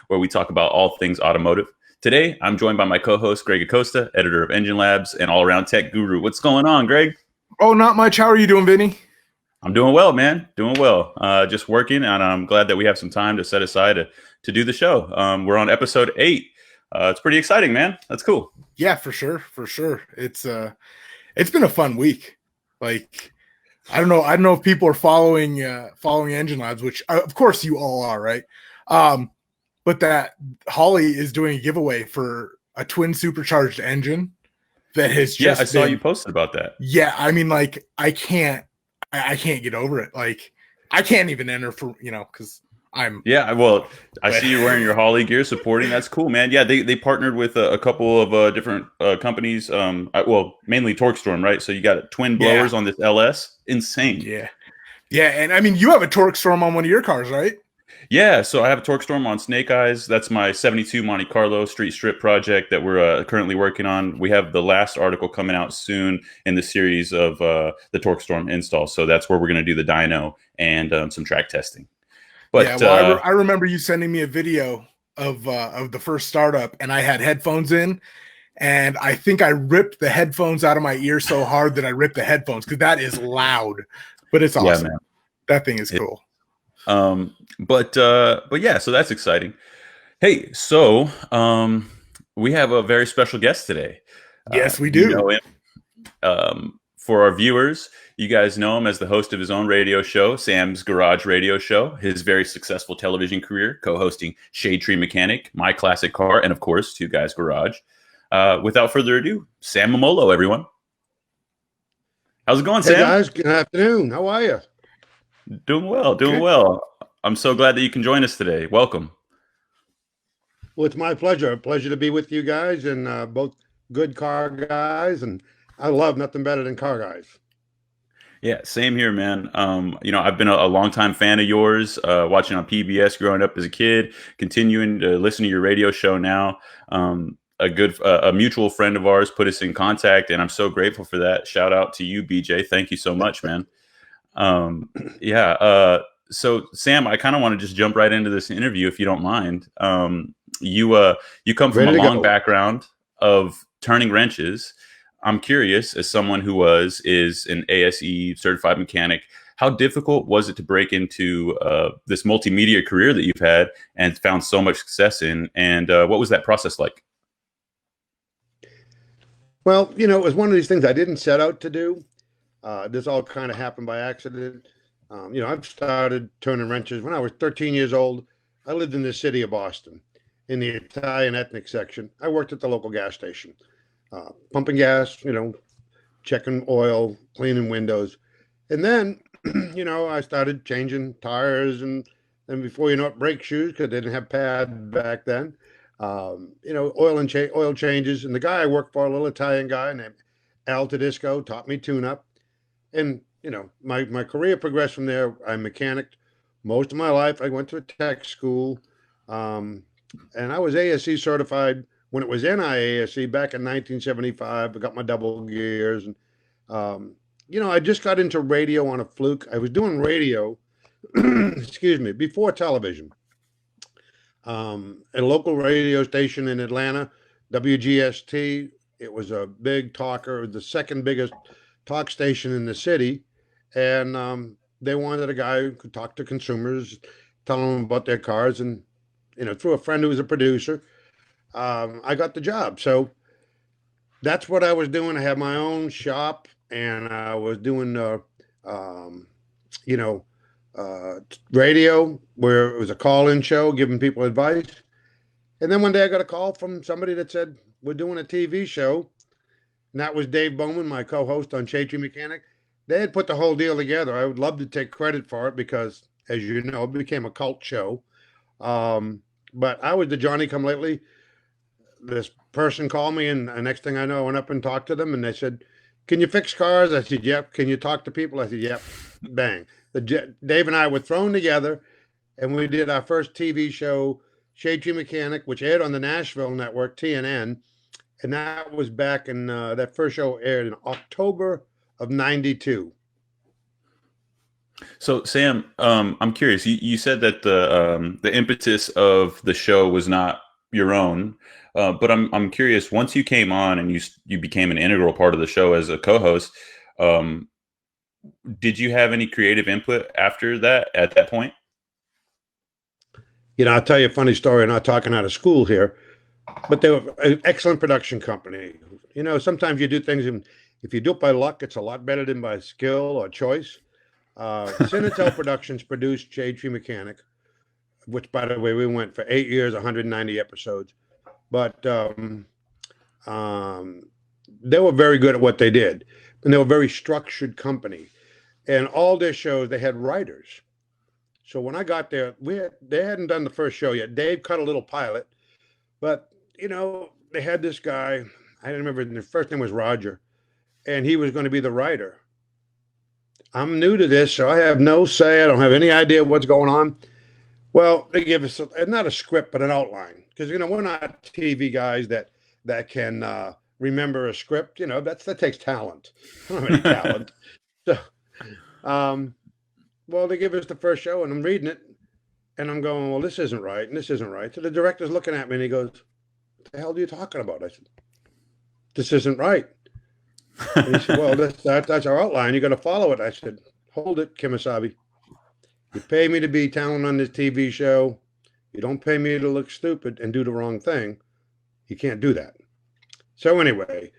where we talk about all things automotive. Today, I'm joined by my co-host, Greg Acosta, editor of Engine Labs and all-around tech guru. What's going on, Greg? Oh, not much. How are you doing, Vinny? I'm doing well, man. Doing well. Just working, and I'm glad that we have some time to set aside to do the show. We're on episode 8. It's pretty exciting, man. That's cool. Yeah, for sure. It's been a fun week. Like, I don't know if people are following Engine Labs, which of course you all are, right? But that Holly is doing a giveaway for a twin supercharged engine that has just I saw you posted about that. Yeah, I mean, like, I can't get over it. Like, I can't even enter for, because I'm... Yeah, well, I see you wearing your Holly gear, supporting. That's cool, man. Yeah, they partnered with a couple of different companies. Mainly TorqueStorm, right? So you got twin blowers on this LS. Insane. Yeah, and I mean, you have a TorqueStorm on one of your cars, right? Yeah, so I have a TorqueStorm on Snake Eyes. That's my 72 Monte Carlo street strip project that we're currently working on. We have the last article coming out soon in the series of the TorqueStorm install. So that's where we're going to do the dyno and some track testing. But I remember you sending me a video of the first startup, and I had headphones in, and I think I ripped the headphones out of my ear so hard that I ripped the headphones because that is loud, but it's awesome. Yeah, man. That thing is cool. But yeah, so that's exciting. Hey, so we have a very special guest today. Yes, we do. You know him. For our viewers, you guys know him as the host of his own radio show, Sam's Garage Radio Show, his very successful television career, co-hosting Shadetree Mechanic, My Classic Car, and of course, Two Guys Garage. Without further ado, Sam Memmolo, everyone. How's it going, Sam? Hey guys, good afternoon. How are you? Doing well. I'm so glad that you can join us today. Welcome. Well, it's my pleasure. A pleasure to be with you guys, and both good car guys, and I love nothing better than car guys. Yeah, same here, man. I've been a longtime fan of yours, watching on PBS growing up as a kid, continuing to listen to your radio show now. A mutual friend of ours put us in contact, and I'm so grateful for that. Shout out to you, BJ. Thank you so much, man. So Sam, I kind of want to just jump right into this interview, if you don't mind. You come from a long background of turning wrenches. I'm curious, as someone who is an ASE certified mechanic, how difficult was it to break into this multimedia career that you've had and found so much success in? And what was that process like? Well, it was one of these things I didn't set out to do. This all kind of happened by accident. I've started turning wrenches when I was 13 years old. I lived in the city of Boston in the Italian ethnic section. I worked at the local gas station, pumping gas, checking oil, cleaning windows. And then, I started changing tires, and then before you know it, brake shoes, because they didn't have pad back then. Oil changes. And the guy I worked for, a little Italian guy named Al Tedisco, taught me tune-up. And my career progressed from there. I mechanicked most of my life. I went to a tech school, and I was ASE certified when it was NIASE back in 1975. I got my double gears, and I just got into radio on a fluke. I was doing radio, excuse me, before television, at a local radio station in Atlanta, WGST. It was a big talker, the second biggest talk station in the city. And they wanted a guy who could talk to consumers, tell them about their cars. And, through a friend who was a producer, I got the job. So that's what I was doing. I had my own shop, and I was doing, radio, where it was a call-in show, giving people advice. And then one day I got a call from somebody that said, we're doing a TV show. And that was Dave Bowman, my co-host on Shadetree Mechanic. They had put the whole deal together. I would love to take credit for it because, as you know, it became a cult show. But I was the Johnny-come-lately. This person called me, and the next thing I know, I went up and talked to them, and they said, can you fix cars? I said, yep. Can you talk to people? I said, yep. Bang. Dave and I were thrown together, and we did our first TV show, Shadetree Mechanic, which aired on the Nashville network, TNN. And that was back in, that first show aired in October of 92. So Sam, I'm curious. You said that the impetus of the show was not your own, but I'm curious. Once you came on and you became an integral part of the show as a co-host, um, did you have any creative input after that? At that point? I'll tell you a funny story. I'm not talking out of school here, but they were an excellent production company. Sometimes you do things, and if you do it by luck, it's a lot better than by skill or choice. Cinetel Productions produced Shadetree Mechanic, which, by the way, we went for 8 years, 190 episodes. But they were very good at what they did, and they were a very structured company. And all their shows, they had writers. So when I got there, they hadn't done the first show yet. Dave cut a little pilot, but they had this guy. I don't remember. The first name was Roger, and he was going to be the writer. I'm new to this, so I have no say. I don't have any idea what's going on. Well, they give us not a script, but an outline, because we're not TV guys that can remember a script. That takes talent. I don't have any talent. So, well, they give us the first show, and I'm reading it, and I'm going, well, this isn't right, and this isn't right. So the director's looking at me, and he goes, "What the hell are you talking about?" I said, "This isn't right." And he said, "Well, that's our outline. You got to follow it." I said, "Hold it, Kimasabi. You pay me to be talent on this TV show. You don't pay me to look stupid and do the wrong thing. You can't do that." So anyway,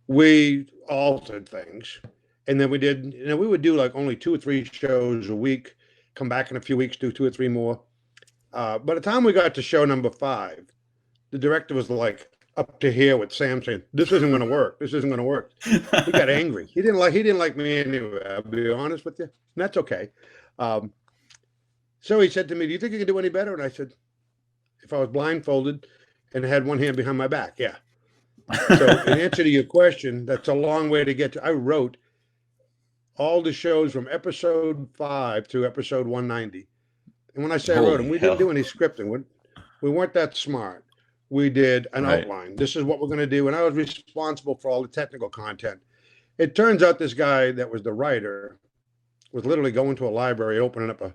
we altered things. And then we did, we would do like only 2 or 3 shows a week, come back in a few weeks, do 2 or 3 more. By the time we got to show number 5, the director was like up to here with Sam saying, "This isn't going to work. This isn't going to work." He got angry. He didn't like me anyway. I'll be honest with you. And that's okay. So he said to me, "Do you think you can do any better?" And I said, "If I was blindfolded and had one hand behind my back, yeah." So in answer to your question, that's a long way to get to. I wrote all the shows from episode 5 to episode 190. And when I say I wrote them, we didn't do any scripting. We weren't that smart. We did an outline. This is what we're going to do. And I was responsible for all the technical content. It turns out this guy that was the writer was literally going to a library, opening up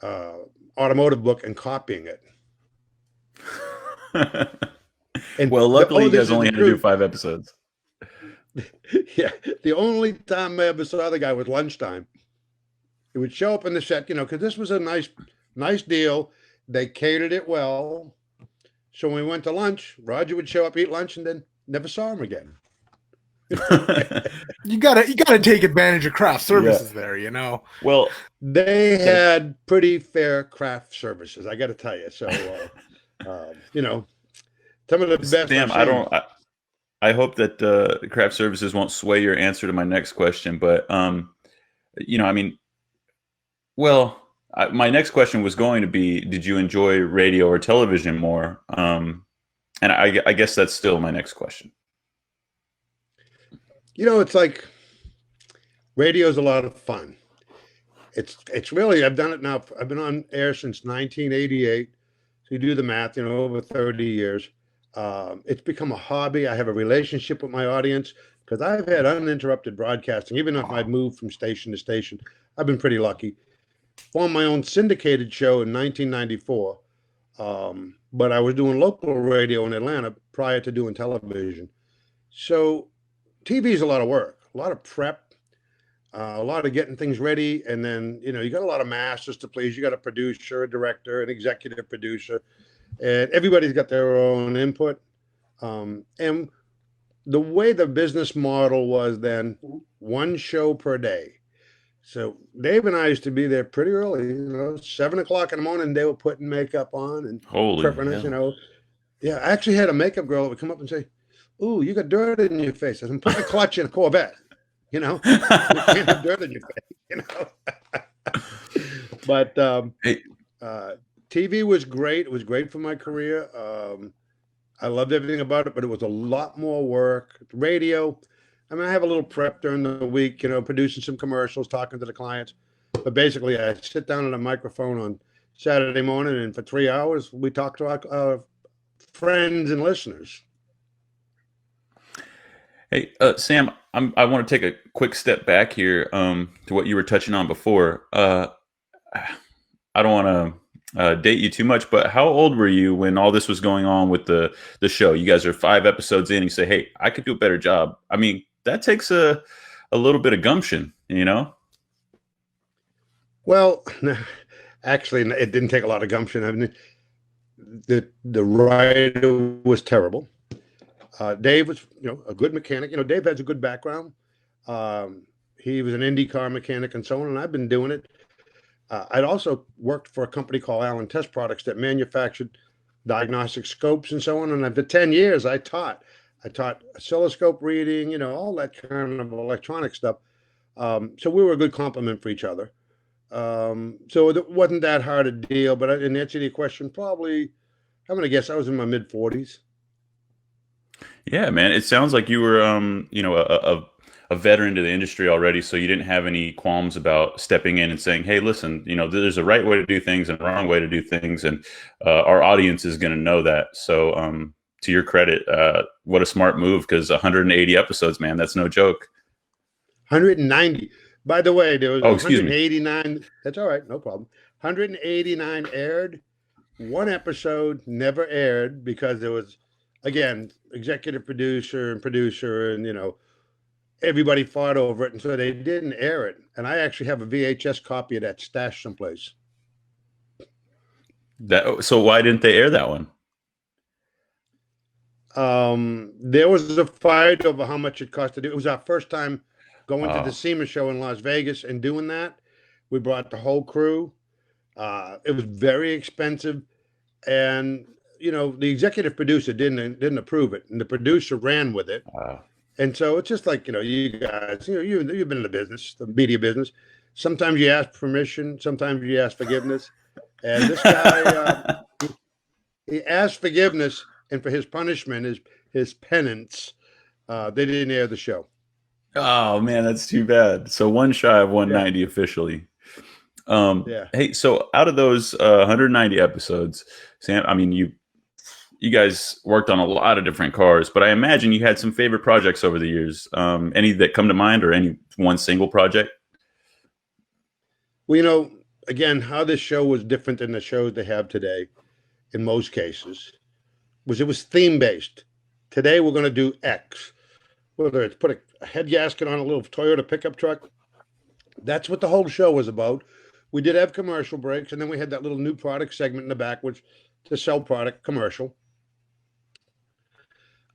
a automotive book and copying it. And well, luckily you guys only had to do 5 episodes. Yeah, the only time I ever saw the guy was lunchtime. He would show up in the set, because this was a nice deal. They catered it well. So when we went to lunch, Roger would show up, eat lunch, and then never saw him again. You gotta take advantage of craft services there, Well, they had pretty fair craft services, I got to tell you. So, some of the best. Sam, I hope that craft services won't sway your answer to my next question, but my next question was going to be, did you enjoy radio or television more? And I guess that's still my next question. It's like radio's a lot of fun. It's really, I've done it now. I've been on air since 1988. So you do the math, over 30 years. It's become a hobby. I have a relationship with my audience because I've had uninterrupted broadcasting. Even if I've moved from station to station, I've been pretty lucky. Formed my own syndicated show in 1994, but I was doing local radio in Atlanta prior to doing television. So TV is a lot of work, a lot of prep, a lot of getting things ready. And then, you got a lot of masters to please. You got a producer, a director, an executive producer. And everybody's got their own input. And the way the business model was then, 1 show per day. So Dave and I used to be there pretty early, 7 o'clock in the morning. They were putting makeup on and prepping us, Yeah, I actually had a makeup girl that would come up and say, "Ooh, you got dirt in your face." I said, "I'm putting a clutch in a Corvette." You can't have dirt in your face, But TV was great. It was great for my career. I loved everything about it, but it was a lot more work. Radio, I have a little prep during the week, producing some commercials, talking to the clients. But basically, I sit down at a microphone on Saturday morning, and for 3 hours, we talk to our friends and listeners. Hey, Sam, I want to take a quick step back here to what you were touching on before. I don't want to date you too much, but how old were you when all this was going on with the show? You guys are 5 episodes in, and you say, "Hey, I could do a better job." I mean, that takes a little bit of gumption, you know? Well, actually, it didn't take a lot of gumption. I mean, the writer was terrible. Dave was, a good mechanic. Dave has a good background. He was an IndyCar mechanic and so on, and I've been doing it. I'd also worked for a company called Allen Test Products that manufactured diagnostic scopes and so on. And for 10 years, I taught oscilloscope reading, all that kind of electronic stuff. So we were a good complement for each other. So it wasn't that hard a deal. But in answer to your question, probably, I'm going to guess I was in my mid 40s. Yeah, man. It sounds like you were, a veteran to the industry already, so you didn't have any qualms about stepping in and saying, "Hey, listen, there's a right way to do things and a wrong way to do things, and our audience is going to know that." So, to your credit, what a smart move, because 180 episodes, man, that's no joke. 190. By the way, there was Oh, excuse me. 189. That's all right, no problem. 189 aired. One episode never aired because there was, again, executive producer and everybody fought over it, and so they didn't air it. And I actually have a VHS copy of that stashed someplace. So why didn't they air that one? There was a fight over how much it cost to do. It was our first time going to the SEMA show in Las Vegas and doing that. We brought the whole crew. It was very expensive, and the executive producer didn't approve it, and the producer ran with it. And so it's just like, you guys, you've been in the business, the media business. Sometimes you ask permission, sometimes you ask forgiveness. And this guy, he asked forgiveness, and for his punishment, his penance, they didn't air the show. Oh man, that's too bad. So one shy of 190 officially. Yeah. Hey, so out of those 190 episodes, Sam, I mean, you guys worked on a lot of different cars, but I imagine you had some favorite projects over the years. Any that come to mind, or any one single project? Well, again, how this show was different than the shows they have today, in most cases, was it was theme based. Today we're going to do X, whether it's put a head gasket on a little Toyota pickup truck. That's what the whole show was about. We did have commercial breaks, and then we had that little new product segment in the back, which to sell product commercial.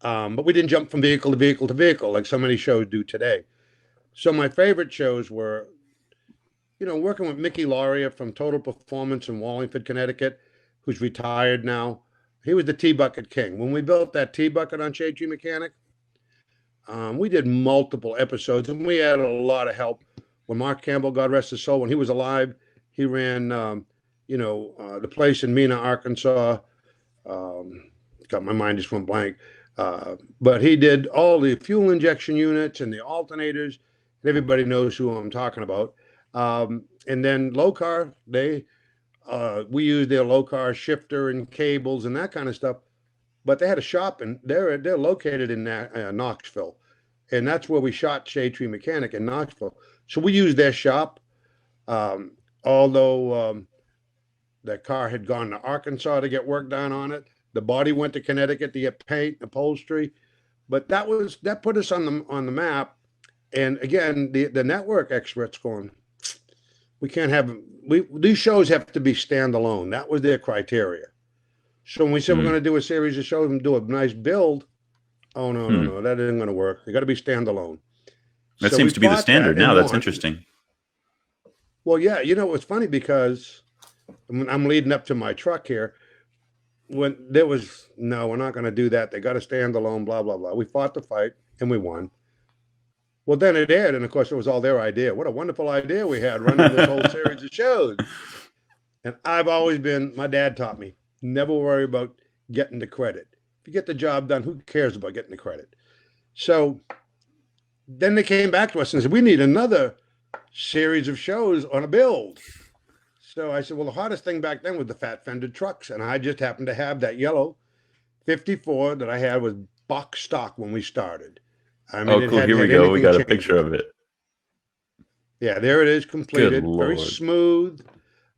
But we didn't jump from vehicle to vehicle to vehicle like so many shows do today. So my favorite shows were, working with Mickey Lauria from Total Performance in Wallingford, Connecticut, who's retired now. He was the T-Bucket King. When we built that T-Bucket on Shadetree Mechanic, we did multiple episodes, and we had a lot of help. When Mark Campbell, God rest his soul, when he was alive, he ran, the place in Mena, Arkansas. Got my mind just went blank. But he did all the fuel injection units and the alternators. And everybody knows who I'm talking about. And then low car, we used their low car shifter and cables and that kind of stuff. But they had a shop, and they're located in Knoxville, and that's where we shot Shadetree Mechanic in Knoxville. So we used their shop, although that car had gone to Arkansas to get work done on it. The body went to Connecticut to get paint, upholstery, but that put us on the map. And again, the network experts going, we can't have these shows have to be standalone. That was their criteria. So when we said we're going to do a series of shows and do a nice build, no, that isn't going to work. They got to be standalone. That seems to be the standard now. That's interesting. Well, yeah, it's funny because I'm leading up to my truck here. When there was, no, we're not going to do that. They got to stand alone, blah, blah, blah. We fought the fight and we won. Well, then it aired. And of course, it was all their idea. What a wonderful idea we had running this whole series of shows. And I've always been, my dad taught me, never worry about getting the credit. If you get the job done, who cares about getting the credit? So then they came back to us and said, we need another series of shows on a build. So I said, well, the hardest thing back then was the fat fended trucks. And I just happened to have that yellow 54 that I had was box stock when we started. I mean, Oh, it cool. hadn't Here we had go. We anything got a changed. picture of it. Yeah, there it is, Good completed. Very Lord. smooth.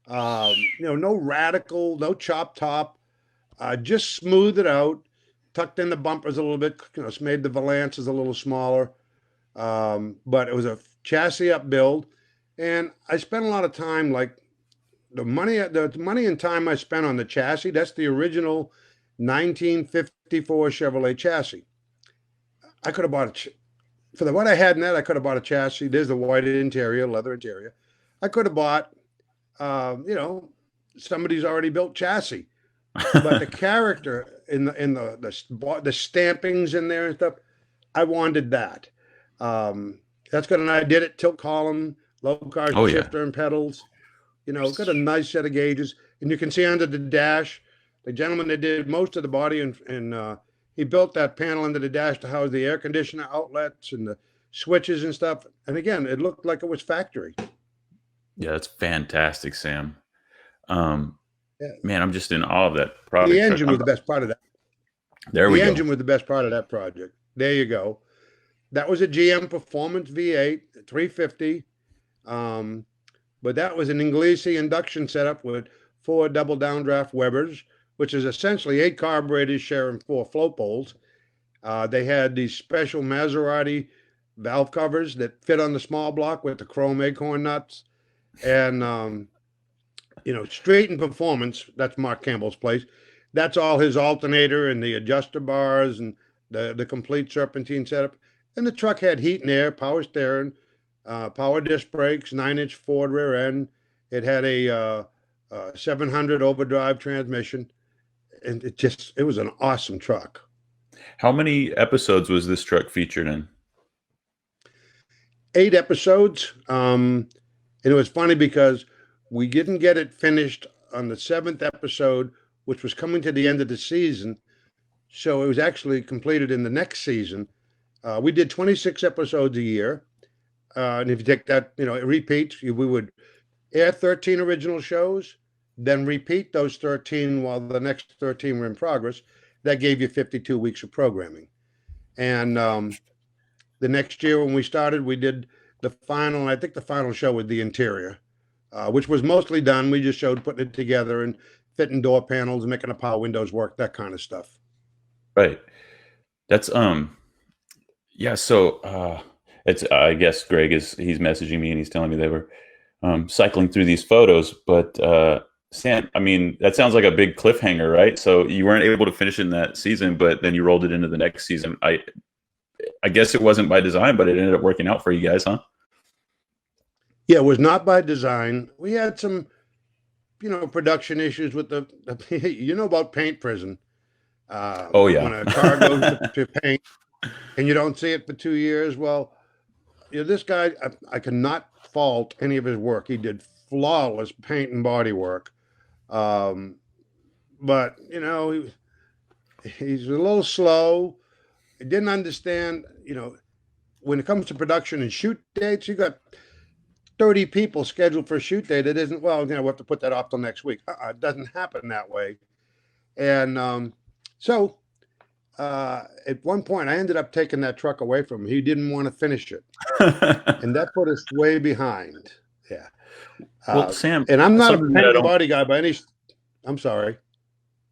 No radical, no chop top. Just smooth it out. Tucked in the bumpers a little bit. Made the valances a little smaller. But it was a chassis up build, and I spent a lot of time, like the money and time I spent on the chassis. That's the original 1954 Chevrolet chassis. I could have bought for what I had in that. I could have bought a chassis. There's the white interior, leather interior. I could have bought, somebody's already built chassis, but the character in the stampings in there and stuff, I wanted that. That's good, and I did it tilt column, low car shifter and pedals. Got a nice set of gauges, and you can see under the dash, the gentleman that did most of the body, and he built that panel under the dash to house the air conditioner outlets and the switches and stuff. And again, it looked like it was factory. Yeah, that's fantastic, Sam. Yeah. Man, I'm just in awe of that product. The engine was the best part of that. The engine was the best part of that project. There you go. That was a GM Performance V8 350. But that was an Inglese induction setup with 4 double downdraft Webers, which is essentially 8 carburetors sharing 4 float bowls. They had these special Maserati valve covers that fit on the small block with the chrome acorn nuts. And, Straight and Performance, that's Mark Campbell's place. That's all his alternator and the adjuster bars and the complete serpentine setup. And the truck had heat and air, power steering, power disc brakes, 9-inch Ford rear end. It had a 700 overdrive transmission, and it was an awesome truck. How many episodes was this truck featured in? 8 episodes. And it was funny because we didn't get it finished on the 7th episode, which was coming to the end of the season. So it was actually completed in the next season. We did 26 episodes a year. And if you take that, it repeats. We would air 13 original shows, then repeat those 13 while the next 13 were in progress. That gave you 52 weeks of programming. And the next year when we started, we did the final, I think the final show was the interior, which was mostly done. We just showed putting it together and fitting door panels, making the power windows work, that kind of stuff. Right. That's, yeah. So, it's, I guess Greg he's messaging me and he's telling me they were cycling through these photos, but Sam, I mean, that sounds like a big cliffhanger, right? So you weren't able to finish in that season, but then you rolled it into the next season. I guess it wasn't by design, but it ended up working out for you guys, huh? Yeah, it was not by design. We had some, production issues with the about paint prison. Oh yeah. When a car goes to paint and you don't see it for 2 years, well, this guy, I cannot fault any of his work. He did flawless paint and body work. But, he's a little slow. He didn't understand, when it comes to production and shoot dates, you got 30 people scheduled for a shoot date. It isn't, well, we have to put that off till next week. It doesn't happen that way. And so at one point, I ended up taking that truck away from him. He didn't want to finish it. And that put us way behind. Yeah. Well, Sam, and I'm not a paint and body guy by any. I'm sorry.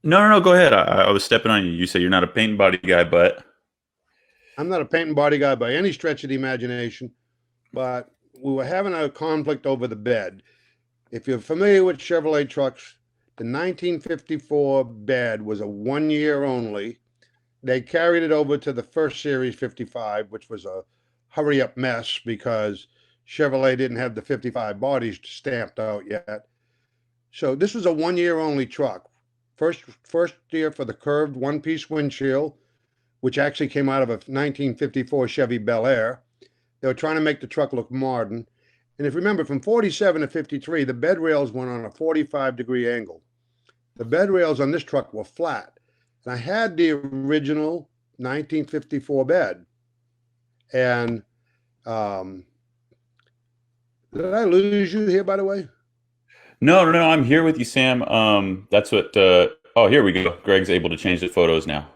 No. Go ahead. I was stepping on you. You say you're not a paint and body guy, but I'm not a paint and body guy by any stretch of the imagination. But we were having a conflict over the bed. If you're familiar with Chevrolet trucks, the 1954 bed was a 1 year only. They carried it over to the first series 55, which was a hurry up mess because Chevrolet didn't have the 55 bodies stamped out yet. So this was a 1 year only truck. First year for the curved one-piece windshield, which actually came out of a 1954 Chevy Bel Air. They were trying to make the truck look modern. And if you remember, from 47 to 53, the bed rails went on a 45-degree angle. The bed rails on this truck were flat. And I had the original 1954 bed. And did I lose you here, by the way? No, I'm here with you, Sam. That's what. Oh, here we go. Greg's able to change the photos now.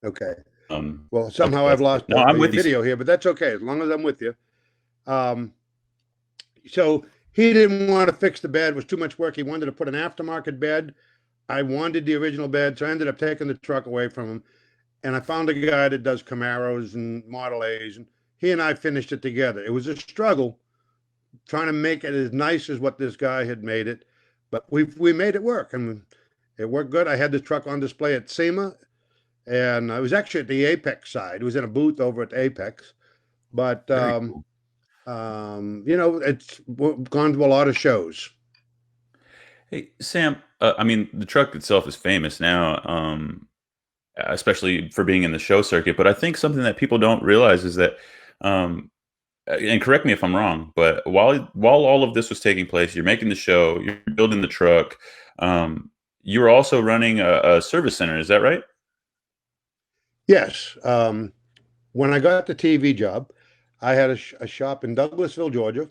Okay. Well, somehow Okay, I've lost no, I'm the with you. video here, but that's okay as long as I'm with you. So he didn't want to fix the bed; it was too much work. He wanted to put an aftermarket bed. I wanted the original bed, so I ended up taking the truck away from him. And I found a guy that does Camaros and Model A's, and he and I finished it together. It was a struggle trying to make it as nice as what this guy had made it, but we made it work, and it worked good. I had the truck on display at SEMA, and I was actually at the Apex side. It was in a booth over at Apex, but Cool. it's gone to a lot of shows. Hey, Sam, I mean, the truck itself is famous now, especially for being in the show circuit. But I think something that people don't realize is that, and correct me if I'm wrong, but while all of this was taking place, you're making the show, you're building the truck, you were also running a service center. Is that right? Yes. When I got the TV job, I had a shop in Douglasville, Georgia,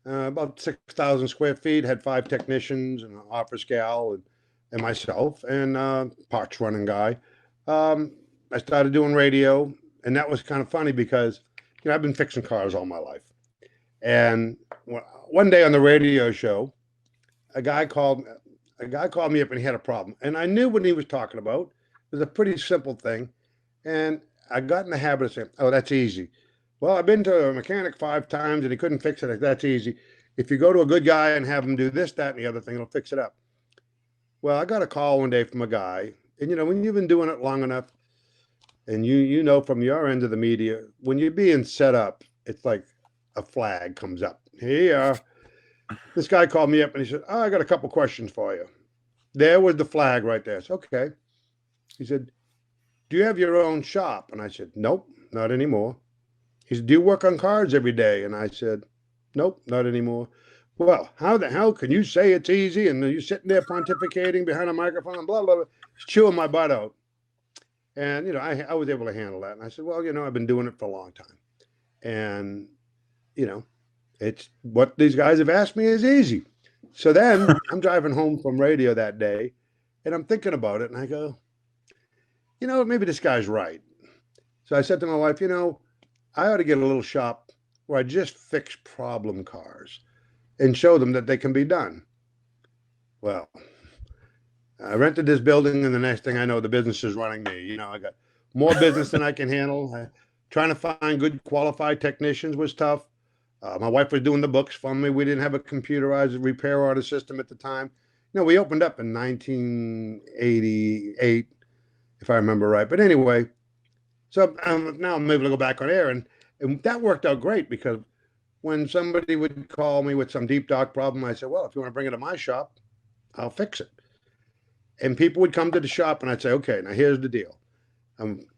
about 6,000 square feet, had 5 technicians and an office gal and myself and parts running guy. I started doing radio, and that was kind of funny because, I've been fixing cars all my life. And one day on the radio show, a guy called me up and he had a problem. And I knew what he was talking about. It was a pretty simple thing. And I got in the habit of saying, oh, that's easy. Well, I've been to a mechanic 5 times and he couldn't fix it. That's easy. If you go to a good guy and have him do this, that, and the other thing, it'll fix it up. Well, I got a call one day from a guy. And, when you've been doing it long enough and you know from your end of the media, when you're being set up, it's like a flag comes up. Here you are. This guy called me up and he said, oh, I got a couple questions for you. There was the flag right there. I said, okay. He said, do you have your own shop? And I said, nope, not anymore. He said, do you work on cars every day? And I said, nope, not anymore. Well, how the hell can you say it's easy and you're sitting there pontificating behind a microphone and blah, blah, blah, chewing my butt out. And, I was able to handle that. And I said, well, I've been doing it for a long time. And, it's what these guys have asked me is easy. So then I'm driving home from radio that day and I'm thinking about it and I go, maybe this guy's right. So I said to my wife, I ought to get a little shop where I just fix problem cars and show them that they can be done. Well, I rented this building and the next thing I know, the business is running me. I got more business than I can handle. Trying to find good qualified technicians was tough. My wife was doing the books for me. We didn't have a computerized repair order system at the time. We opened up in 1988, if I remember right. But anyway, so now I'm able to go back on air. And that worked out great because when somebody would call me with some deep dark problem, I said, well, if you want to bring it to my shop, I'll fix it. And people would come to the shop and I'd say, okay, now here's the deal.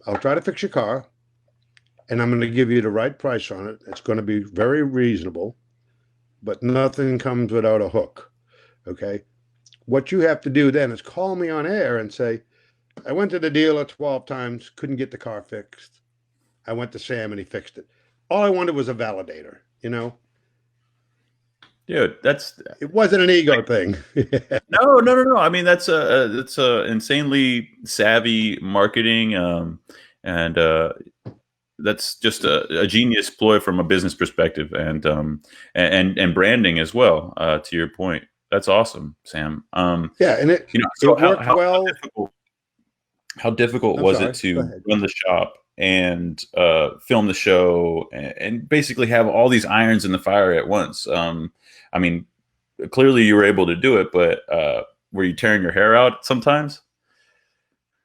I'll try to fix your car. And I'm going to give you the right price on it. It's going to be very reasonable, but nothing comes without a hook. Okay. What you have to do then is call me on air and say, I went to the dealer 12 times, couldn't get the car fixed. I went to Sam and he fixed it. All I wanted was a validator, Dude, it wasn't an ego thing. No. I mean, that's a insanely savvy marketing, and that's just a genius ploy from a business perspective, and branding as well. To your point, that's awesome, Sam. Yeah, and it so it worked well. How difficult was it to run the shop and film the show and basically have all these irons in the fire at once? I mean, clearly you were able to do it, but were you tearing your hair out sometimes?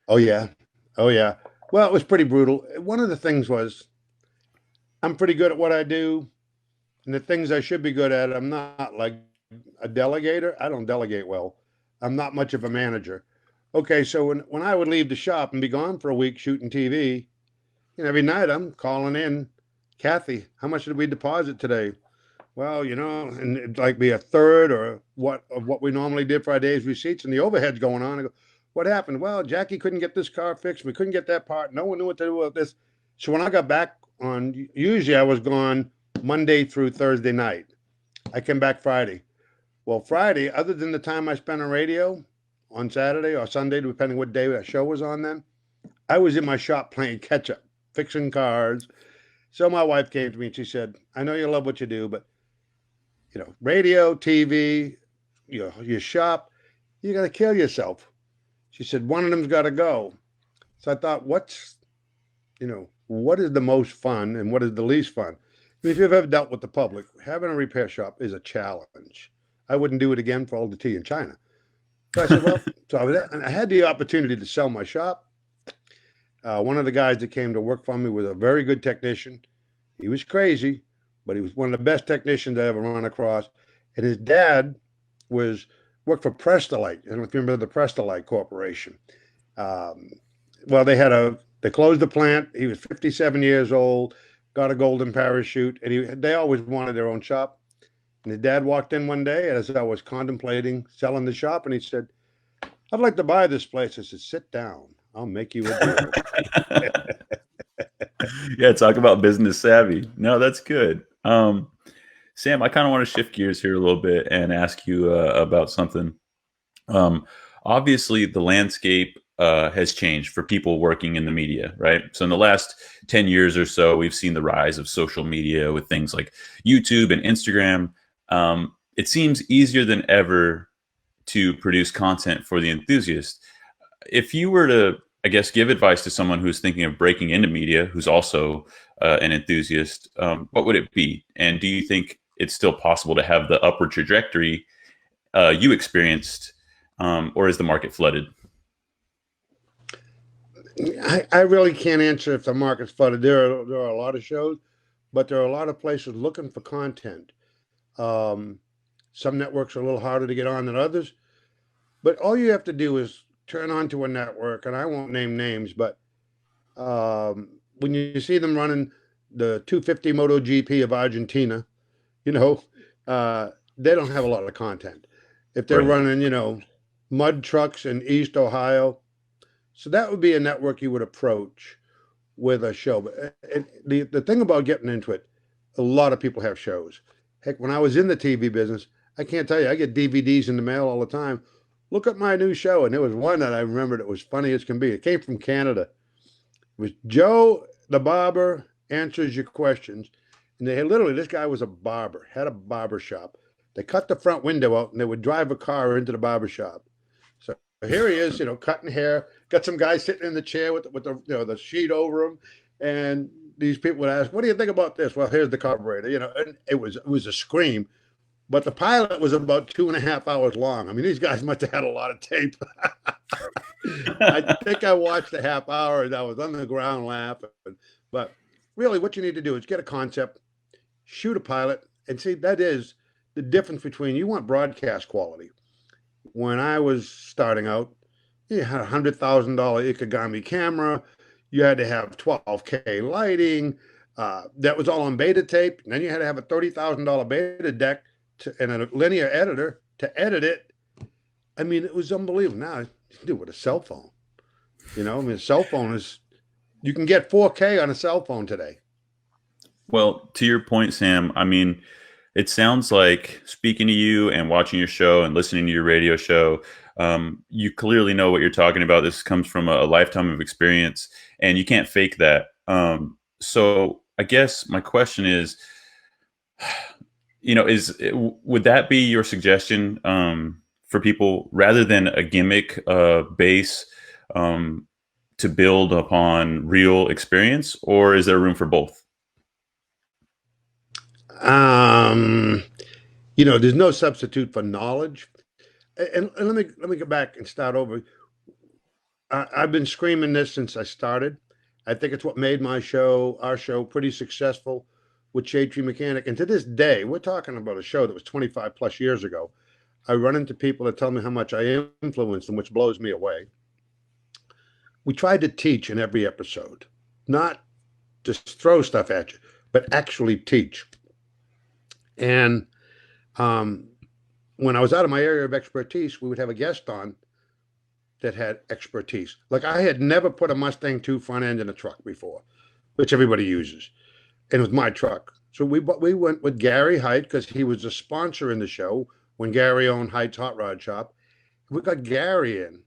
Oh yeah. Well, it was pretty brutal. One of the things was I'm pretty good at what I do, and the things I should be good at, I'm not like a delegator. I don't delegate well. I'm not much of a manager. Okay, so when I would leave the shop and be gone for a week shooting TV, every night I'm calling in, Kathy, how much did we deposit today? Well, and it'd like be a third or what we normally did for our day's receipts, and the overhead's going on. I go, what happened? Well, Jackie couldn't get this car fixed. We couldn't get that part. No one knew what to do with this. So when I got back usually I was gone Monday through Thursday night. I came back Friday. Well, Friday, other than the time I spent on radio on Saturday or Sunday, depending what day that show was on then, I was in my shop playing catch up, fixing cars. So my wife came to me and she said, I know you love what you do, but radio, TV, your shop, you got to kill yourself. She said, one of them's got to go. So I thought, what is the most fun and what is the least fun? I mean, if you've ever dealt with the public, having a repair shop is a challenge. I wouldn't do it again for all the tea in China. So I said, well, I had the opportunity to sell my shop. One of the guys that came to work for me was a very good technician. He was crazy, but he was one of the best technicians I ever run across. And his dad worked for Prestolite. I don't know if you remember the Prestolite Corporation. Well, they closed the plant. He was 57 years old, got a golden parachute, and they always wanted their own shop. And his dad walked in one day as I was contemplating selling the shop, and he said, I'd like to buy this place. I said, sit down. I'll make you a deal. Yeah, talk about business savvy. No, that's good. Sam, I kind of want to shift gears here a little bit and ask you about something. Obviously, the landscape has changed for people working in the media, right? So in the last 10 years or so, we've seen the rise of social media with things like YouTube and Instagram. It seems easier than ever to produce content for the enthusiast. If you were to, I guess, give advice to someone who's thinking of breaking into media, who's also an enthusiast, what would it be? And do you think it's still possible to have the upward trajectory you experienced, or is the market flooded? I really can't answer if the market's flooded. There are a lot of shows, but there are a lot of places looking for content. Some networks are a little harder to get on than others, but all you have to do is turn on to a network, and I won't name names, but when you see them running the 250 MotoGP of Argentina, they don't have a lot of content. If they're running, mud trucks in East Ohio, so that would be a network you would approach with a show. But the thing about getting into it, a lot of people have shows. Heck, when I was in the TV business, I can't tell you, I get DVDs in the mail all the time. Look at my new show. And there was one that I remembered. It was funny as can be. It came from Canada. It was Joe the Barber Answers Your Questions. And this guy was a barber, had a barber shop. They cut the front window out and they would drive a car into the barber shop. So here he is, cutting hair, got some guy sitting in the chair with the sheet over him. And these people would ask, what do you think about this? Well, here's the carburetor, and it was a scream. But the pilot was about 2.5 hours long. I mean, these guys must have had a lot of tape. I think I watched a half hour and I was on the ground laughing. But really, what you need to do is get a concept, shoot a pilot, and see, that is the difference between, you want broadcast quality. When I was starting out, you had a $100,000 Ikegami camera. You had to have 12K lighting. That was all on beta tape. And then you had to have a $30,000 beta deck and a linear editor to edit it. I mean, it was unbelievable. Now you can do it with a cell phone. A cell phone you can get 4K on a cell phone today. Well, to your point, Sam, I mean, it sounds like, speaking to you and watching your show and listening to your radio show, you clearly know what you're talking about. This comes from a lifetime of experience, and you can't fake that. So I guess my question is, would that be your suggestion for people, rather than a gimmick base, to build upon real experience, or is there room for both? There's no substitute for knowledge. And let me go back and start over. I've been screaming this since I started. I think it's what made our show pretty successful with Shadetree Mechanic. And to this day, we're talking about a show that was 25 plus years ago. I run into people that tell me how much I influenced them, which blows me away. We tried to teach in every episode, not just throw stuff at you, but actually teach. And when I was out of my area of expertise, we would have a guest on that had expertise. Like, I had never put a Mustang 2 front end in a truck before, which everybody uses. And it was my truck. So we went with Gary Height because he was a sponsor in the show when Gary owned Height's Hot Rod Shop. We got Gary in,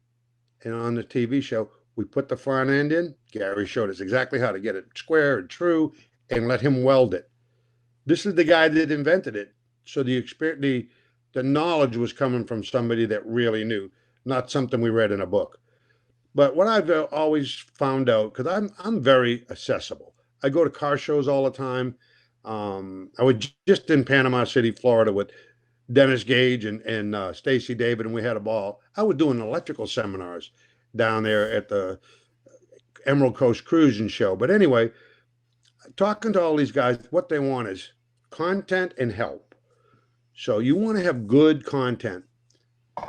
and on the TV show, We put the front end in. Gary showed us exactly how to get it square and true and let him weld it. This is the guy that invented it. So the knowledge was coming from somebody that really knew, not something we read in a book. But what I've always found out, because I'm very accessible. I go to car shows all the time. I was just in Panama City, Florida, with Dennis Gage and Stacy David, and we had a ball. I was doing electrical seminars down there at the Emerald Coast Cruising Show. But anyway, talking to all these guys, what they want is content and help. So you want to have good content.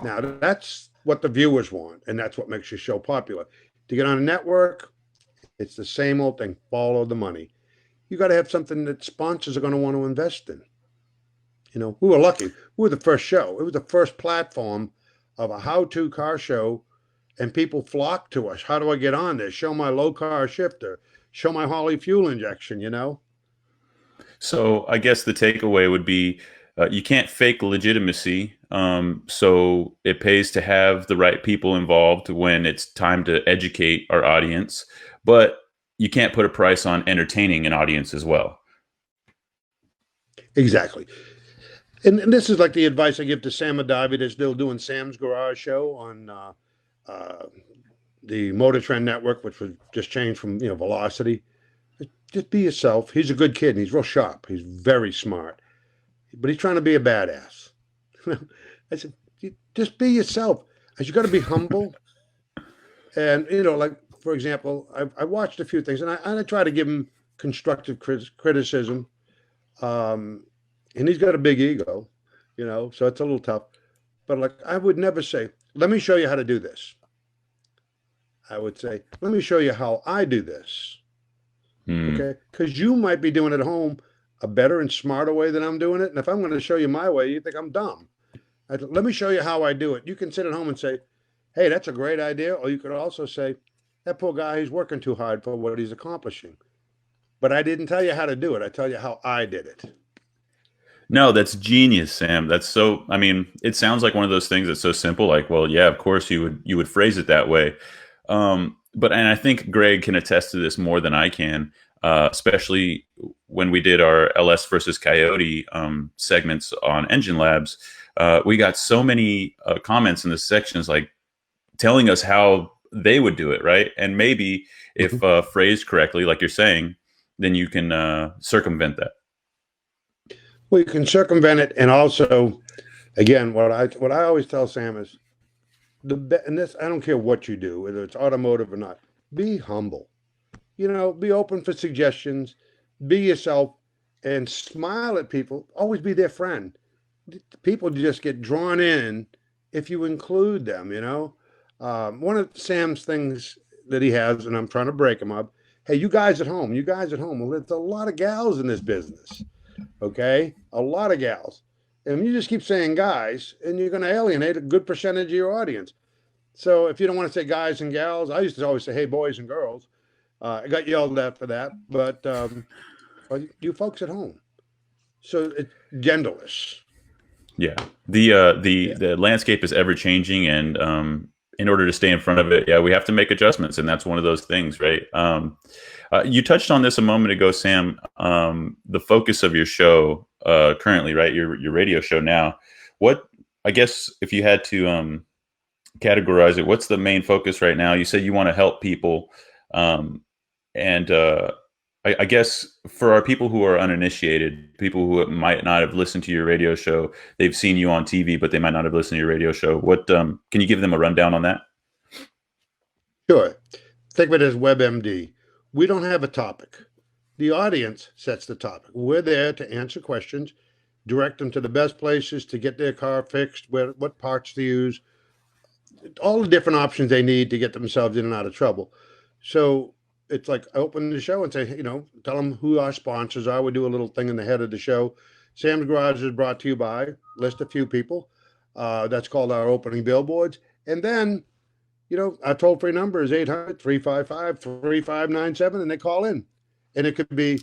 Now, that's what the viewers want, and that's what makes your show popular. To get on a network, it's the same old thing. Follow the money. You got to have something that sponsors are going to want to invest in. You know, we were lucky. We were the first show. It was the first platform of a how-to car show, and people flocked to us. How do I get on this? Show my low car shifter. Show my Holley fuel injection, you know? So I guess the takeaway would be you can't fake legitimacy. So it pays to have the right people involved when it's time to educate our audience, but you can't put a price on entertaining an audience as well. Exactly. And this is like the advice I give to Sam Memmolo that's still doing Sam's Garage Show on the Motor Trend Network, which was just changed from, Velocity. Just be yourself. He's a good kid, and he's real sharp. He's very smart, but he's trying to be a badass. I said, just be yourself. You got to be humble. And, like, for example, I watched a few things, and I try to give him constructive criticism. And he's got a big ego, so it's a little tough. But like, I would never say, let me show you how to do this. I would say, let me show you how I do this. Okay? Because you might be doing it at home a better and smarter way than I'm doing it. And if I'm going to show you my way, you think I'm dumb. Let me show you how I do it. You can sit at home and say, hey, that's a great idea. Or you could also say, that poor guy, he's working too hard for what he's accomplishing. But I didn't tell you how to do it. I tell you how I did it. No, that's genius, Sam. That's so, I mean, it sounds like one of those things that's so simple, like, well, yeah, of course you would phrase it that way. And I think Greg can attest to this more than I can, especially when we did our LS versus Coyote segments on Engine Labs. We got so many comments in the sections, like telling us how they would do it, right? And maybe if phrased correctly, like you're saying, then you can circumvent that. Well, you can circumvent it, and also, again, what I always tell Sam is and this, I don't care what you do, whether it's automotive or not. Be humble, be open for suggestions, be yourself, and smile at people. Always be their friend. People just get drawn in if you include them. One of Sam's things that he has, and I'm trying to break him up. Hey, you guys at home. Well, there's a lot of gals in this business. Okay, a lot of gals, and you just keep saying guys, and you're going to alienate a good percentage of your audience. So if you don't want to say guys and gals, I used to always say, hey, boys and girls. I got yelled at for that, but you folks at home, so it's genderless. Yeah, the landscape is ever changing, and in order to stay in front of it, we have to make adjustments, and that's one of those things, right? You touched on this a moment ago, Sam. The focus of your show currently, right? Your radio show now. What, I guess, if you had to categorize it, what's the main focus right now? You said you want to help people, and I guess for our people who are uninitiated, people who might not have listened to your radio show, they've seen you on TV, but they might not have listened to your radio show. What can you give them a rundown on that? Sure. Think of it as WebMD. We don't have a topic. The audience sets the topic. We're there to answer questions, direct them to the best places to get their car fixed, what parts to use, all the different options they need to get themselves in and out of trouble. So it's like I open the show and say, tell them who our sponsors are. We do a little thing in the head of the show. Sam's Garage is brought to you by, list a few people. That's called our opening billboards. And then, our toll-free number is 800-355-3597, and they call in. And it could be,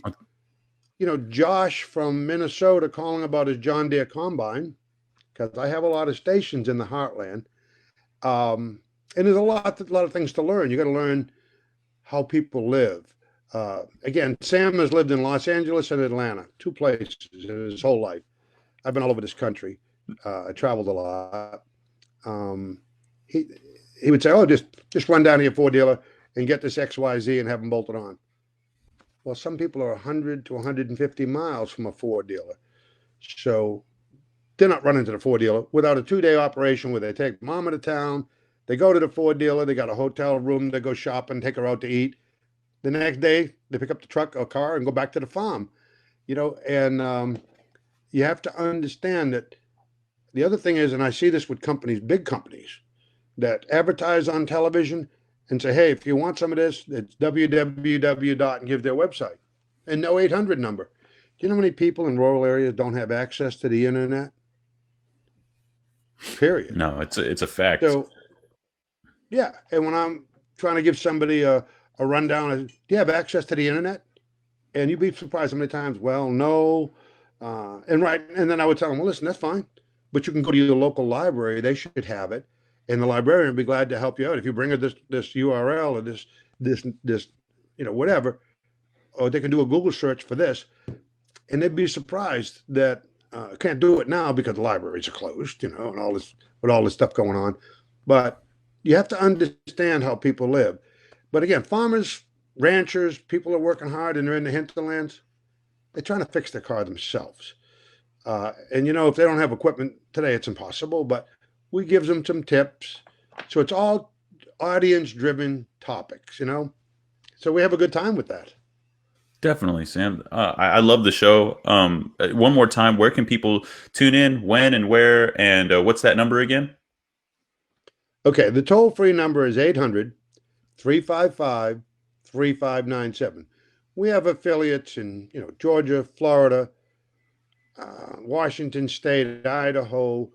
Josh from Minnesota calling about his John Deere combine, because I have a lot of stations in the heartland. And there's a lot of things to learn. You got to learn how people live. Again, Sam has lived in Los Angeles and Atlanta, 2 places in his whole life. I've been all over this country. I traveled a lot. He he would say, "Oh, just run down to your Ford dealer and get this XYZ and have them bolted on." Well, some people are 100 to 150 miles from a Ford dealer, so they're not running to the Ford dealer without a 2-day operation where they take mama to town. They go to the Ford dealer. They got a hotel room. They go shopping, take her out to eat. The next day, they pick up the truck or car and go back to the farm. And you have to understand that the other thing is, and I see this with companies, big companies, that advertise on television and say, hey, if you want some of this, it's www dot and give their website and no 800 number. Do you know how many people in rural areas don't have access to the internet? Period. No, it's a fact. So, yeah. And when I'm trying to give somebody a rundown, do you have access to the internet? And you'd be surprised how many times, well, no. And then I would tell them, well, listen, that's fine. But you can go to your local library. They should have it. And the librarian would be glad to help you out. If you bring her this URL or this, whatever, or they can do a Google search for this. And they'd be surprised that can't do it now because the libraries are closed, and all this, with all this stuff going on. But you have to understand how people live. But again, farmers, ranchers, people are working hard and they're in the hinterlands. They're trying to fix their car themselves. And if they don't have equipment today, it's impossible, but we give them some tips. So it's all audience-driven topics, So we have a good time with that. Definitely, Sam. I love the show. One more time, where can people tune in, when and where, and what's that number again? Okay, the toll-free number is 800-355-3597. We have affiliates in, Georgia, Florida, Washington State, Idaho.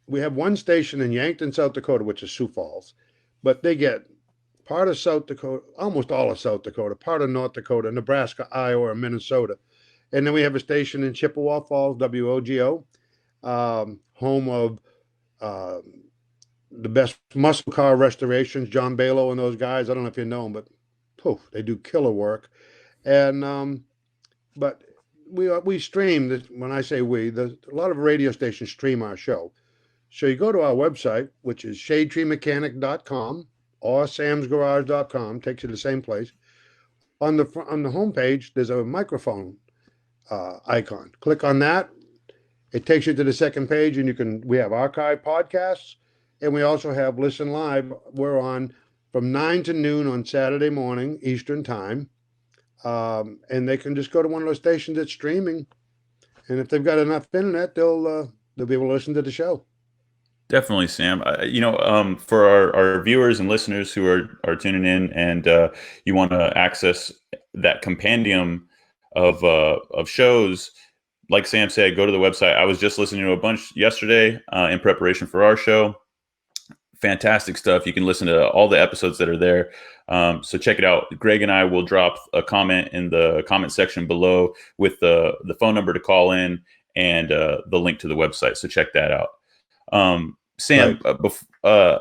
We have one station in Yankton, South Dakota, which is Sioux Falls, but they get part of South Dakota, almost all of South Dakota, part of North Dakota, Nebraska, Iowa, and Minnesota. And then we have a station in Chippewa Falls, WOGO, home of the best muscle car restorations, John Balo and those guys. I don't know if you know them, but they do killer work. And but we stream this. When I say we, a lot of radio stations stream our show. So you go to our website, which is shadetreemechanic.com or samsgarage.com, takes you to the same place. On the homepage, there's a microphone icon. Click on that. It takes you to the second page, and we have archive podcasts, and we also have Listen Live. We're on from 9 to noon on Saturday morning, Eastern time. And they can just go to one of those stations that's streaming. And if they've got enough internet, they'll be able to listen to the show. Definitely, Sam. For our viewers and listeners who are tuning in, and you want to access that compendium of shows, like Sam said, go to the website. I was just listening to a bunch yesterday in preparation for our show. Fantastic stuff. You can listen to all the episodes that are there. So check it out. Greg and I will drop a comment in the comment section below with the phone number to call in and the link to the website. So check that out. Sam, right.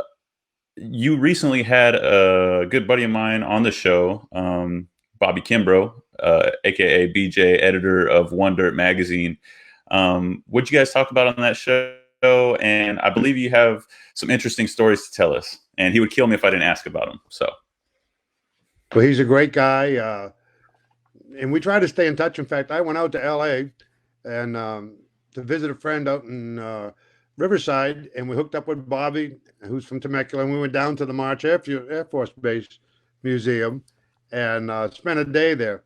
You recently had a good buddy of mine on the show, Bobby Kimbrough, aka BJ, editor of One Dirt magazine. What'd you guys talk about on that show? And I believe you have some interesting stories to tell us. And he would kill me if I didn't ask about him. So, well, he's a great guy, and we try to stay in touch. In fact, I went out to LA and to visit a friend out in Riverside, and we hooked up with Bobby, who's from Temecula, and we went down to the March Air Force Base Museum and spent a day there.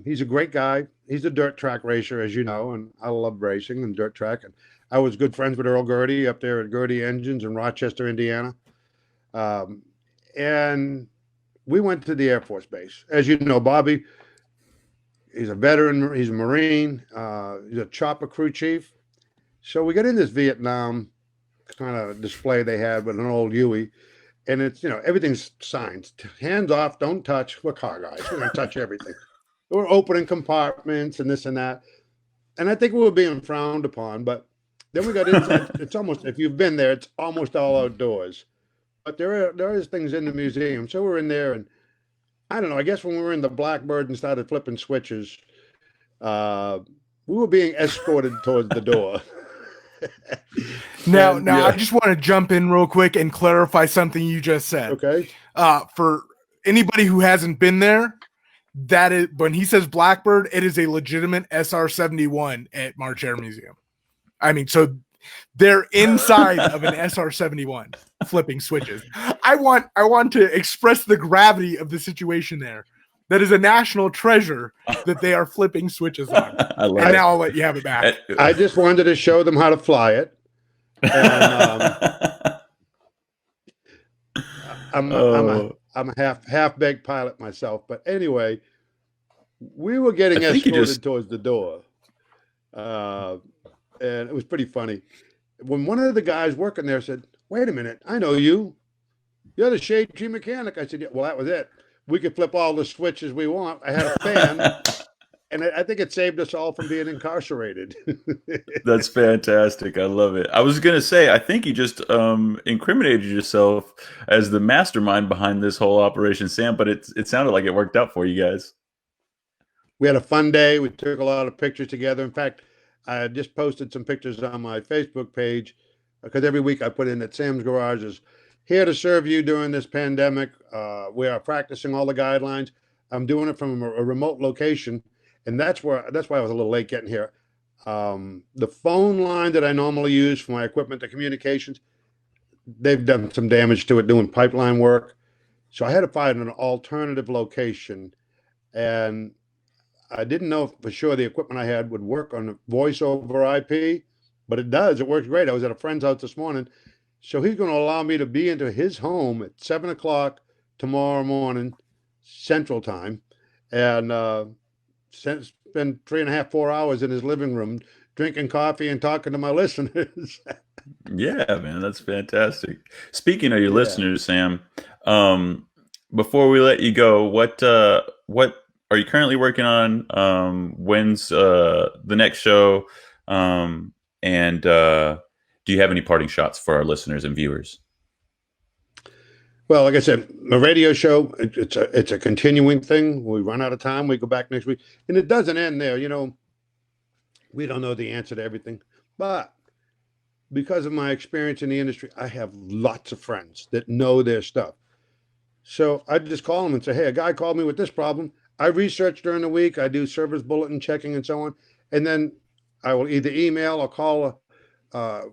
He's a great guy. He's a dirt track racer, as you know, and I love racing and dirt track. And I was good friends with Earl Gertie up there at Gertie Engines in Rochester, Indiana. And we went to the Air Force Base. As you know, Bobby, he's a veteran. He's a Marine. He's a chopper crew chief. So we got in this Vietnam kind of display they had with an old Huey, and it's, everything's signs. Hands off, don't touch. We're car guys. We're going to touch everything. We're opening compartments and this and that. And I think we were being frowned upon, but Then we got inside. It's almost, if you've been there, it's almost all outdoors. But there is things in the museum. So we're in there, and I don't know. I guess when we were in the Blackbird and started flipping switches, we were being escorted towards the door. Now, I just want to jump in real quick and clarify something you just said. Okay. For anybody who hasn't been there, that is, when he says Blackbird, it is a legitimate SR-71 at March Air Museum. I mean, so they're inside of an SR-71 flipping switches. I want to express the gravity of the situation there. That is a national treasure that they are flipping switches on. Now I'll let you have it back. I just wanted to show them how to fly it. And, I'm a half-baked pilot myself, but anyway, we were getting escorted towards the door, and it was pretty funny. When one of the guys working there said, "Wait a minute, I know you. You're the Shadetree mechanic." I said, "Yeah, well, that was it. We could flip all the switches we want. I had a fan." And I think it saved us all from being incarcerated. That's fantastic. I love it. I was going to say, I think you just incriminated yourself as the mastermind behind this whole operation, Sam, but it sounded like it worked out for you guys. We had a fun day. We took a lot of pictures together. In fact, I just posted some pictures on my Facebook page because every week I put in that Sam's Garage is here to serve you during this pandemic. We are practicing all the guidelines. I'm doing it from a remote location. And that's why I was a little late getting here. The phone line that I normally use for my equipment, the communications, they've done some damage to it doing pipeline work. So I had to find an alternative location. And I didn't know for sure the equipment I had would work on voice over IP, but it does. It works great. I was at a friend's house this morning. So he's going to allow me to be into his home at 7 o'clock tomorrow morning, Central Time. And, spend 3.5, 4 hours in his living room drinking coffee and talking to my listeners. Yeah, man, that's fantastic. Speaking of your listeners, Sam, before we let you go, what are you currently working on? When's the next show? And do you have any parting shots for our listeners and viewers? Well, like I said, my radio show, it's a continuing thing. We run out of time, we go back next week. And it doesn't end there. You know, we don't know the answer to everything. But because of my experience in the industry, I have lots of friends that know their stuff. So I just call them and say, hey, a guy called me with this problem. I research during the week. I do service bulletin checking and so on. And then I will either email or call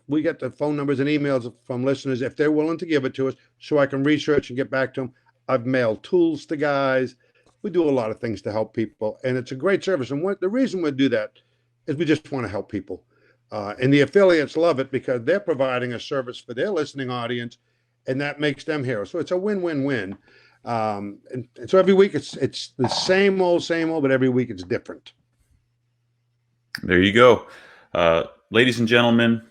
we get the phone numbers and emails from listeners if they're willing to give it to us so I can research and get back to them. I've mailed tools to guys. We do a lot of things to help people, and it's a great service. And the reason we do that is we just want to help people. And the affiliates love it because they're providing a service for their listening audience, and that makes them heroes. So it's a win-win-win. And so every week it's the same old, but every week it's different. There you go. Ladies and gentlemen,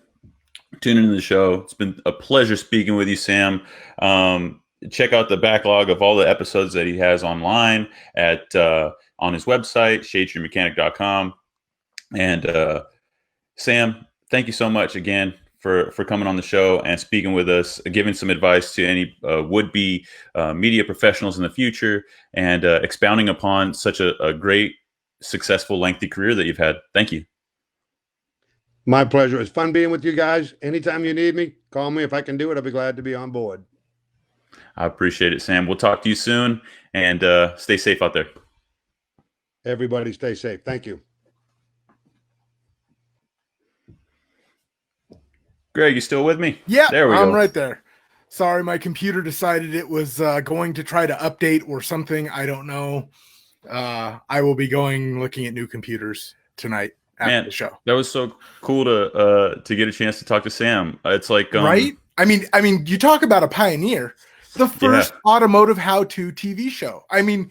tune into the show. It's been a pleasure speaking with you, Sam. Check out the backlog of all the episodes that he has online on his website, shadetreemechanic.com. And Sam, thank you so much again for coming on the show and speaking with us, giving some advice to any would-be media professionals in the future, and expounding upon such a great, successful, lengthy career that you've had. Thank you. My pleasure. It's fun being with you guys. Anytime you need me, call me. If I can do it, I'll be glad to be on board. I appreciate it, Sam. We'll talk to you soon, and stay safe out there. Everybody stay safe. Thank you. Greg, you still with me? Yeah, there we go. I'm right there. Sorry, my computer decided it was going to try to update or something. I don't know. I will be looking at new computers tonight. Man, the show. That was so cool to get a chance to talk to Sam. It's like right. I mean, you talk about a pioneer, the first automotive how-to TV show. I mean,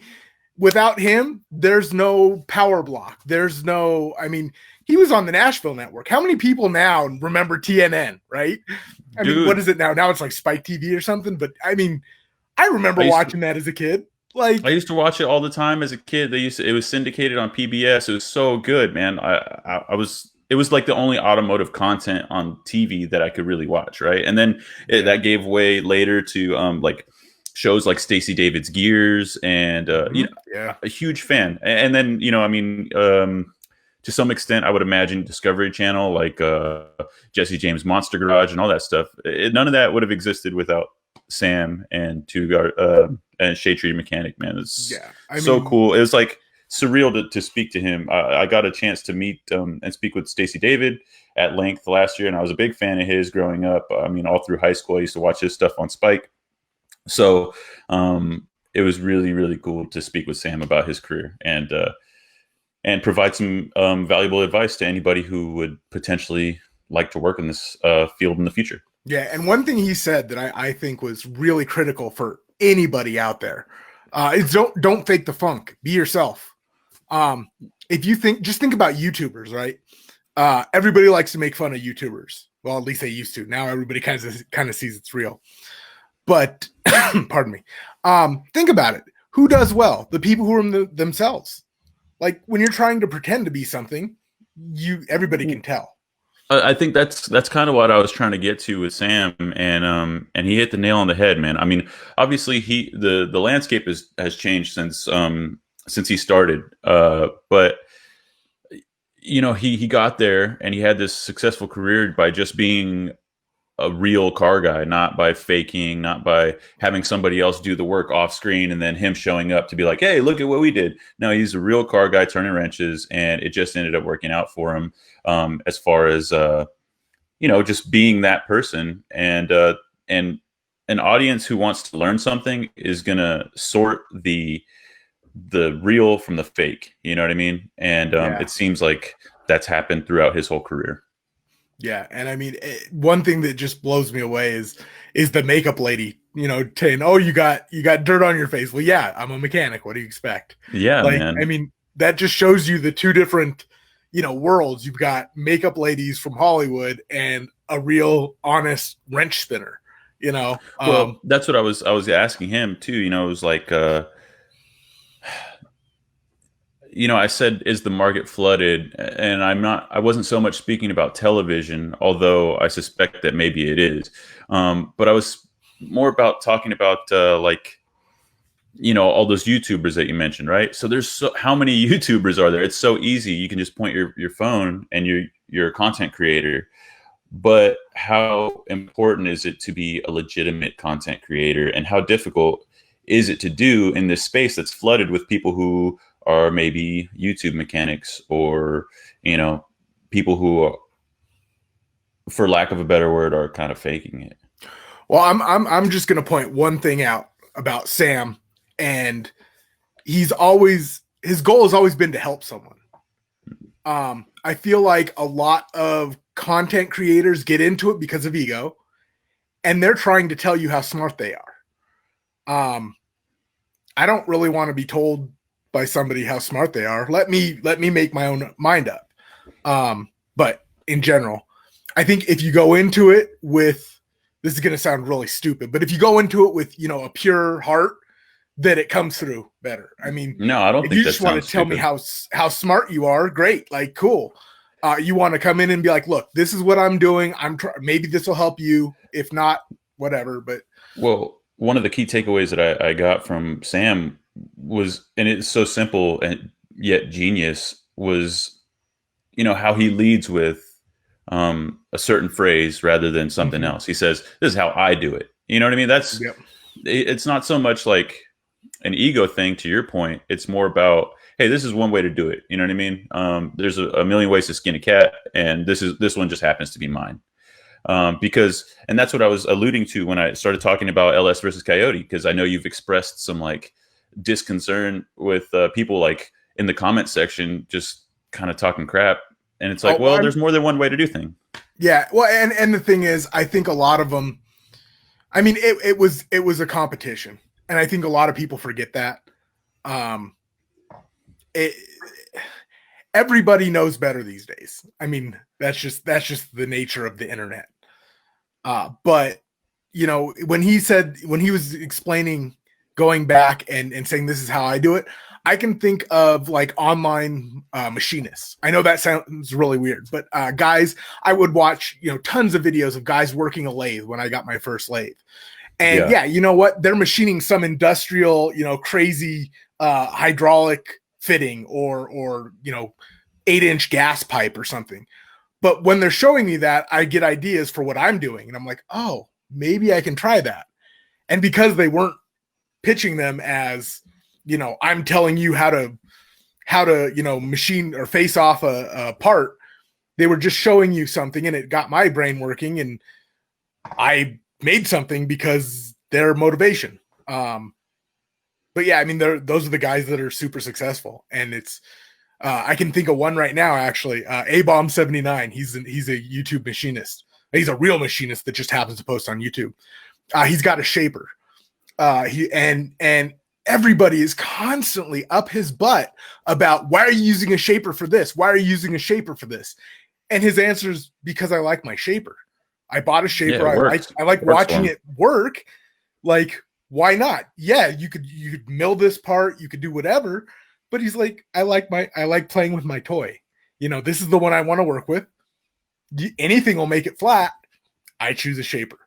without him, there's no Power Block. There's no. I mean, he was on the Nashville network. How many people now remember TNN? Right. I mean, what is it now? Now it's like Spike TV or something. But I mean, I remember watching that as a kid. Like, I used to watch it all the time as a kid. It was syndicated on PBS. It was so good, man. It it was like the only automotive content on TV that I could really watch, right? And then that gave way later to like shows like Stacey David's Gears, and a huge fan. And then I mean, to some extent, I would imagine Discovery Channel, like Jesse James Monster Garage and all that stuff. None of that would have existed without Sam and and Shadetree Mechanic. Man, it's so cool. It was like surreal to speak to him. I got a chance to meet and speak with Stacey David at length last year, and I was a big fan of his growing up. I mean, all through high school, I used to watch his stuff on Spike. So it was really, really cool to speak with Sam about his career and provide some valuable advice to anybody who would potentially like to work in this field in the future. Yeah, and one thing he said that I think was really critical for anybody out there is don't fake the funk. Be yourself. If you just think about YouTubers, right? Everybody likes to make fun of YouTubers. Well, at least they used to. Now everybody kind of sees it's real. But pardon me. Think about it. Who does well? The people who are themselves. Like when you're trying to pretend to be something, everybody can tell. I think that's kind of what I was trying to get to with Sam, and he hit the nail on the head, man. I mean, obviously the landscape has changed since he started, but he got there and he had this successful career by just being a real car guy, not by faking, not by having somebody else do the work off screen and then him showing up to be like, hey, look at what we did. No, he's a real car guy turning wrenches, and it just ended up working out for him as far as just being that person. And an audience who wants to learn something is gonna sort the real from the fake, you know what I mean? And it seems like that's happened throughout his whole career. Yeah, and I mean, one thing that just blows me away is the makeup lady, saying, "Oh, you got dirt on your face." Well, yeah, I'm a mechanic. What do you expect? Yeah, man. I mean, that just shows you the two different, worlds. You've got makeup ladies from Hollywood and a real honest wrench spinner. Well, that's what I was asking him too. It was like. I said, is the market flooded? And I wasn't so much speaking about television, although I suspect that maybe it is. But I was more about talking about all those YouTubers that you mentioned, right? So there's how many YouTubers are there? It's so easy. You can just point your phone and you're a content creator. But how important is it to be a legitimate content creator? And how difficult is it to do in this space that's flooded with people who are maybe YouTube mechanics, or people who are, for lack of a better word, are kind of faking it? Well, I'm just going to point one thing out about Sam, and his goal has always been to help someone. I feel like a lot of content creators get into it because of ego, and they're trying to tell you how smart they are. I don't really want to be told by somebody how smart they are. Let me make my own mind up. But in general, I think if you go into it with, this is going to sound really stupid, but if you go into it with, a pure heart, then it comes through better. I mean, no, I don't think you just want to tell me how smart you are. Great. Like, cool. You want to come in and be like, look, this is what I'm doing. Maybe this will help you. If not, whatever. But well, one of the key takeaways that I got from Sam was, and it's so simple and yet genius, was how he leads with a certain phrase rather than something else. He says, this is how I do it. You know what I mean? That's It's not so much like an ego thing, to your point. It's more about, hey, this is one way to do it. You know what I mean? There's a million ways to skin a cat, and this one just happens to be mine. And that's what I was alluding to when I started talking about LS versus Coyote, because I know you've expressed some disconcern with people in the comment section just kind of talking crap, and it's like, there's more than one way to do things. Yeah, well, and the thing is, I think a lot of them, I mean, it was a competition, and I think a lot of people forget that. Everybody knows better these days. I mean, that's just the nature of the internet. But when he was explaining, going back and saying this is how I do it, I can think of like online machinists. I know that sounds really weird, but guys, I would watch, tons of videos of guys working a lathe when I got my first lathe. And yeah, you know what? They're machining some industrial, crazy hydraulic fitting or 8-inch gas pipe or something. But when they're showing me that, I get ideas for what I'm doing. And I'm like, oh, maybe I can try that. And because they weren't pitching them as, I'm telling you how to machine or face off a part, they were just showing you something, and it got my brain working, and I made something because their motivation. But yeah, I mean, those are the guys that are super successful, and it's I can think of one right now, actually. A-Bomb 79. He's a YouTube machinist. He's a real machinist that just happens to post on YouTube. He's got a shaper. And everybody is constantly up his butt about, why are you using a shaper for this? Why are you using a shaper for this? And his answer is, because I like my shaper. I bought a shaper. I like watching it work. Like, why not? Yeah, you could mill this part, you could do whatever. But he's like, I like playing with my toy. This is the one I want to work with. Anything will make it flat. I choose a shaper.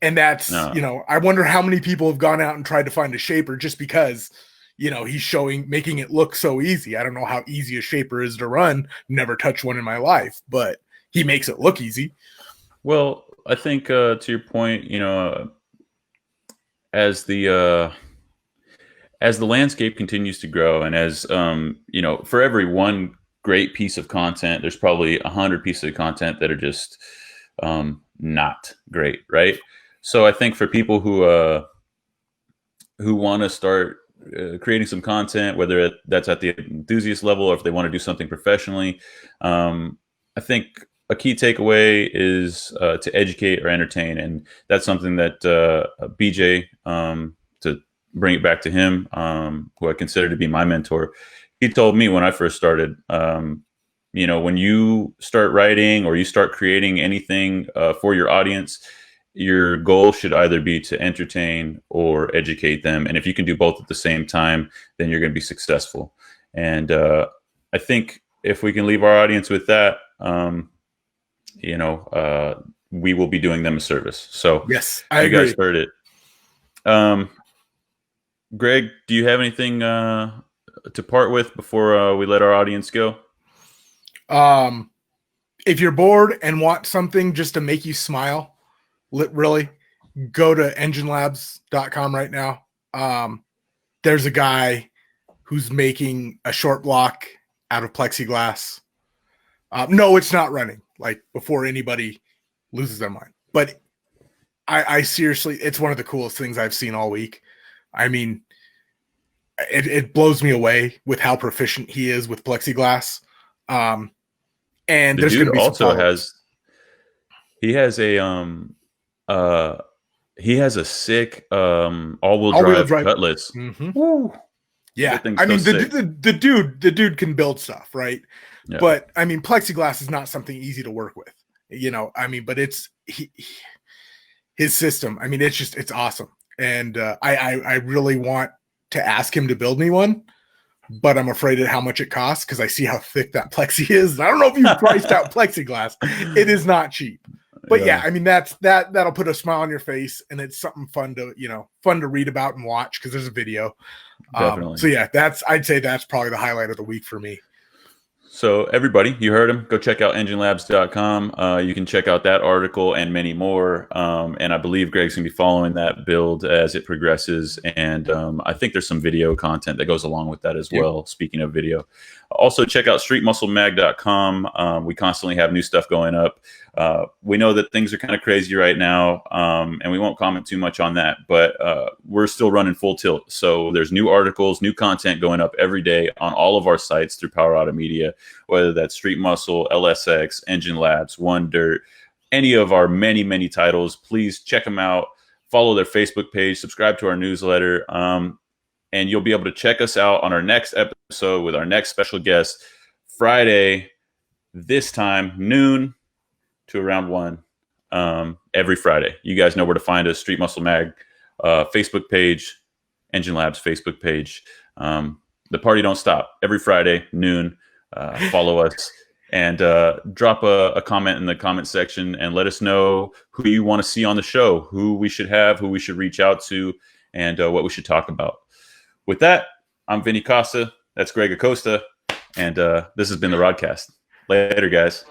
And that's, I wonder how many people have gone out and tried to find a shaper just because, he's making it look so easy. I don't know how easy a shaper is to run. Never touched one in my life, but he makes it look easy. Well, I think to your point, as the landscape continues to grow, and as for every one great piece of content, there's probably 100 pieces of content that are just not great, right? So I think for people who want to start creating some content, whether that's at the enthusiast level or if they want to do something professionally, I think a key takeaway is to educate or entertain, and that's something that BJ, to bring it back to him, who I consider to be my mentor, he told me when I first started, when you start writing or you start creating anything for your audience, your goal should either be to entertain or educate them. And if you can do both at the same time, then you're going to be successful. And I think if we can leave our audience with that, we will be doing them a service. So yes, I agree. You guys heard it. Greg, do you have anything to part with before we let our audience go? If you're bored and want something just to make you smile, really, go to enginelabs.com right now. There's a guy who's making a short block out of plexiglass. No, it's not running, like, before anybody loses their mind. But I seriously, it's one of the coolest things I've seen all week. I mean, it blows me away with how proficient he is with plexiglass. And the there's dude also he has a sick all-wheel drive Cutlass. Mm-hmm. Yeah, I mean, the dude can build stuff, right? Yeah. But I mean, plexiglass is not something easy to work with, but it's his system. I mean, it's awesome. And I really want to ask him to build me one, but I'm afraid of how much it costs because I see how thick that plexi is. I don't know if you've priced out plexiglass. It is not cheap. But yeah, I mean, that'll put a smile on your face, and it's something fun to read about and watch because there's a video. So yeah, I'd say that's probably the highlight of the week for me. So everybody, you heard him. Go check out enginelabs.com. You can check out that article and many more. And I believe Greg's going to be following that build as it progresses. And I think there's some video content that goes along with that as well. Speaking of video, also check out streetmusclemag.com. We constantly have new stuff going up. We know that things are kind of crazy right now, and we won't comment too much on that, but we're still running full tilt. So there's new articles, new content going up every day on all of our sites through Power Auto Media, whether that's Street Muscle, LSX, Engine Labs, One Dirt, any of our many, many titles. Please check them out. Follow their Facebook page, subscribe to our newsletter, and you'll be able to check us out on our next episode with our next special guest, Friday, this time, noon to around 1, every Friday. You guys know where to find us. Street Muscle Mag, Facebook page. Engine Labs Facebook page. The party don't stop. Every Friday, noon. Follow us and drop a comment in the comment section and let us know who you want to see on the show, who we should have, who we should reach out to, and what we should talk about. With that, I'm Vinny Costa. That's Greg Acosta. And this has been the RodCAST. Later, guys.